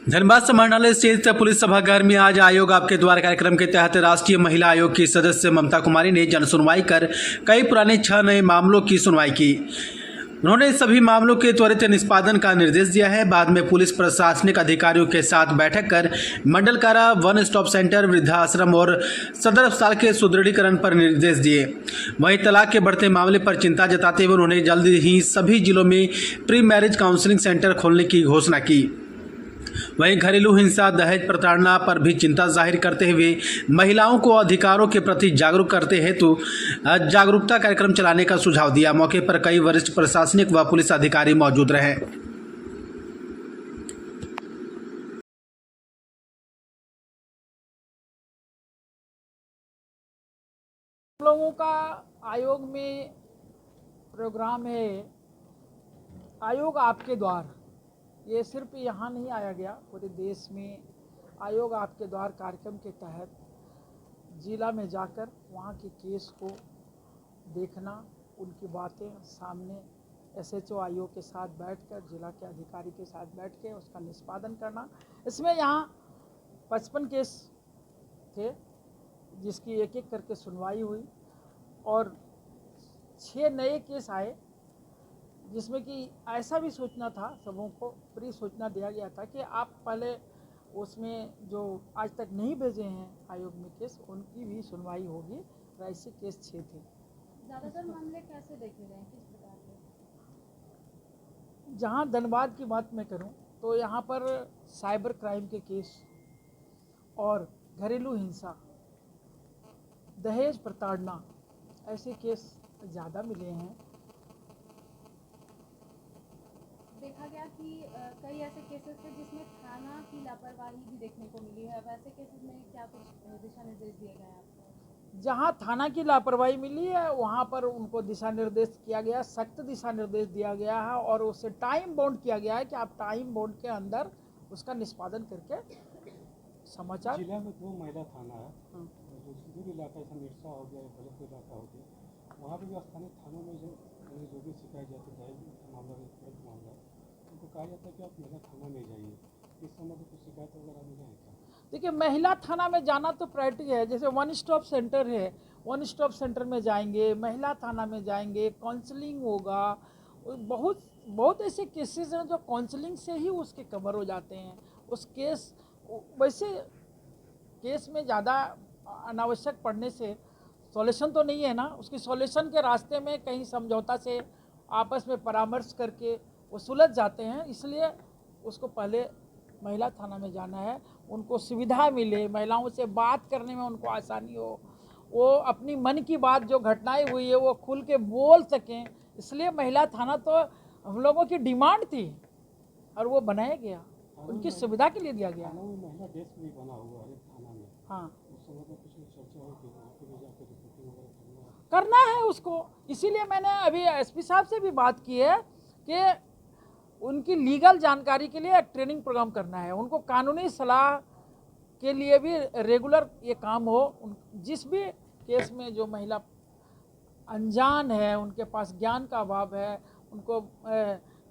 धनबाद समाहरणालय स्थित पुलिस सभागार में आज आयोग आपके द्वार कार्यक्रम के तहत राष्ट्रीय महिला आयोग की सदस्य ममता कुमारी ने जन सुनवाई कर कई पुराने 6 नए मामलों की सुनवाई की। उन्होंने सभी मामलों के त्वरित निष्पादन का निर्देश दिया है। बाद में पुलिस प्रशासनिक अधिकारियों के साथ बैठक कर मंडल कारा, वन स्टॉप सेंटर, वृद्धाश्रम और सदर अस्पताल के सुदृढ़ीकरण पर निर्देश दिए। वहीं तलाक के बढ़ते मामले पर चिंता जताते हुए उन्होंने जल्द ही सभी जिलों में प्री मैरिज काउंसलिंग सेंटर खोलने की घोषणा की। वहीं घरेलू हिंसा, दहेज प्रताड़ना पर भी चिंता जाहिर करते हुए महिलाओं को अधिकारों के प्रति जागरूक करते हेतु जागरूकता कार्यक्रम चलाने का सुझाव दिया। मौके पर कई वरिष्ठ प्रशासनिक व पुलिस अधिकारी मौजूद रहे। लोगों का आयोग में प्रोग्राम है, आयोग आपके द्वार। ये सिर्फ यहाँ नहीं आया गया, पूरे देश में आयोग आपके द्वार कार्यक्रम के तहत जिला में जाकर वहाँ के केस को देखना, उनकी बातें सामने एसएचओ आयोग के साथ बैठकर, जिला के अधिकारी के साथ बैठ के उसका निष्पादन करना। इसमें यहाँ 55 केस थे जिसकी एक एक करके सुनवाई हुई और 6 नए केस आए जिसमें कि ऐसा भी सूचना था, सबों को प्री सूचना दिया गया था कि आप पहले उसमें जो आज तक नहीं भेजे हैं आयोग में केस, उनकी भी सुनवाई होगी। ऐसे केस 6 थे। ज़्यादातर मामले कैसे देखे गए, किस प्रकार के? जहां धनबाद की बात मैं करूं तो यहां पर साइबर क्राइम के केस और घरेलू हिंसा, दहेज प्रताड़ना, ऐसे केस ज़्यादा मिले हैं। देखा गया कि कई ऐसे केसेस थे जिसमें थाना की लापरवाही भी देखने को मिली है। वैसे केसेस में क्या कुछ दिशा निर्देश दिए गए हैं आपको? जहां थाना की लापरवाही मिली है वहां पर उनको दिशा निर्देश किया गया, सख्त दिशा निर्देश दिया गया है और उसे टाइम बाउंड किया गया है कि आप टाइम बाउंड के अंदर उसका निष्पादन करके समाचार। जिला में 2 महिला थाना है, जो सुदूर इलाका जैसा मिर्सा हो गया, गलत इलाका हो गया, वहाँ पर भी स्थानीय थानों में जो भी शिकायत जाती है मामला मामला, उनको कहा जाता है कि आप महिला थाना में जाइए। इस समय तो कुछ शिकायत वगैरह मिला है क्या? देखिए, महिला थाना में जाना तो प्रायोरिटी है। जैसे वन स्टॉप सेंटर है, वन स्टॉप सेंटर में जाएंगे, महिला थाना में जाएंगे, काउंसलिंग होगा। बहुत बहुत ऐसे केसेस हैं जो काउंसलिंग से ही उसके कवर हो जाते हैं। उस केस वैसे केस में ज़्यादा अनावश्यक पड़ने से सॉल्यूशन तो नहीं है ना, उसकी सॉल्यूशन के रास्ते में कहीं समझौता से आपस में परामर्श करके वो सुलझ जाते हैं। इसलिए उसको पहले महिला थाना में जाना है, उनको सुविधा मिले, महिलाओं से बात करने में उनको आसानी हो, वो अपनी मन की बात जो घटनाएं हुई है वो खुल के बोल सकें। इसलिए महिला थाना तो हम लोगों की डिमांड थी और वो बनाया गया, उनकी सुविधा के लिए दिया गया। महिला डेस्क भी बना हुआ है थाना में। हाँ, उस समय में कुछ चर्चा हो कि वहाँ पे भी जाकर रिपोर्टिंग वगैरह करना है उसको। इसीलिए मैंने अभी एसपी साहब से भी बात की है कि उनकी लीगल जानकारी के लिए एक ट्रेनिंग प्रोग्राम करना है, उनको कानूनी सलाह के लिए भी रेगुलर ये काम हो। जिस भी केस में जो महिला अनजान है, उनके पास ज्ञान का अभाव है, उनको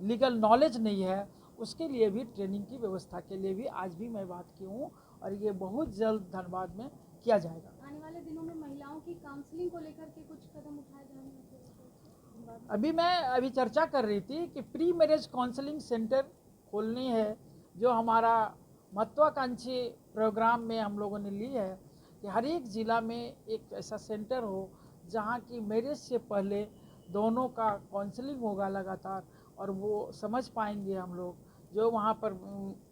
लीगल नॉलेज नहीं है, उसके लिए भी ट्रेनिंग की व्यवस्था के लिए भी आज भी मैं बात की हूँ और ये बहुत जल्द धनबाद में किया जाएगा। आने वाले दिनों में महिलाओं की काउंसलिंग को लेकर के कुछ कदम उठाए जाएंगे? अभी चर्चा कर रही थी कि प्री मैरिज काउंसलिंग सेंटर खोलनी है, जो हमारा महत्वाकांक्षी प्रोग्राम में हम लोगों ने ली है कि हर एक ज़िला में एक ऐसा सेंटर हो जहां की मैरिज से पहले दोनों का काउंसलिंग होगा लगातार और वो समझ पाएंगे। हम लोग जो वहां पर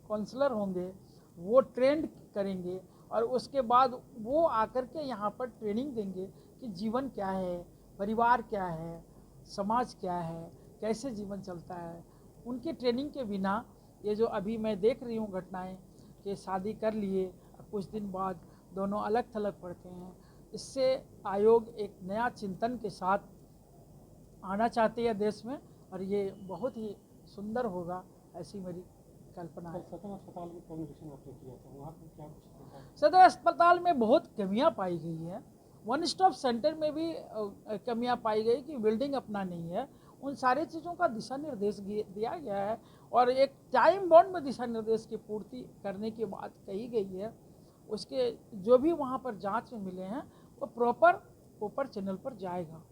काउंसलर होंगे वो ट्रेंड करेंगे और उसके बाद वो आकर के यहाँ पर ट्रेनिंग देंगे कि जीवन क्या है, परिवार क्या है, समाज क्या है, कैसे जीवन चलता है। उनकी ट्रेनिंग के बिना ये जो अभी मैं देख रही हूँ घटनाएं कि शादी कर लिए कुछ दिन बाद दोनों अलग थलग पड़ते हैं, इससे आयोग एक नया चिंतन के साथ आना चाहती है देश में और ये बहुत ही सुंदर होगा, ऐसी मेरी कल्पना है। सदर अस्पताल में कम्युनिकेशन आपने किया था, वहाँ पर क्या कुछ? सदर अस्पताल में बहुत कमियां पाई गई हैं, वन स्टॉप सेंटर में भी कमियां पाई गई कि बिल्डिंग अपना नहीं है। उन सारी चीज़ों का दिशा निर्देश दिया गया है और एक टाइम बाउंड में दिशा निर्देश की पूर्ति करने की बात कही गई है। उसके जो भी वहाँ पर जांच में मिले हैं वो प्रॉपर चैनल पर जाएगा।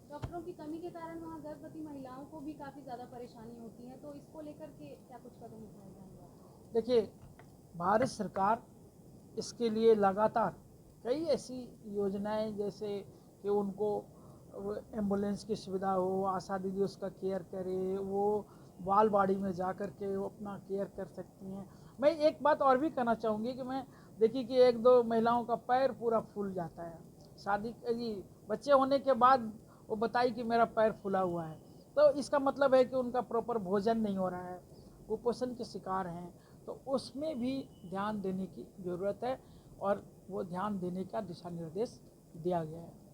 डॉक्टरों की कमी के कारण वहाँ गर्भवती महिलाओं को भी काफ़ी ज़्यादा परेशानी होती है, तो इसको लेकर के क्या कुछ कदम उठाए जाएंगे? देखिए, भारत सरकार इसके लिए लगातार कई ऐसी योजनाएं, जैसे कि उनको एम्बुलेंस की सुविधा हो, आशा दीदी उसका केयर करे, वो बालवाड़ी में जा कर के वो अपना केयर कर सकती हैं। मैं एक बात और भी कहना चाहूँगी कि मैं देखिए कि एक दो महिलाओं का पैर पूरा फूल जाता है, बच्चे होने के बाद वो बताई कि मेरा पैर फूला हुआ है, तो इसका मतलब है कि उनका प्रॉपर भोजन नहीं हो रहा है, कुपोषण के शिकार हैं। तो उसमें भी ध्यान देने की ज़रूरत है और वो ध्यान देने का दिशा निर्देश दिया गया है।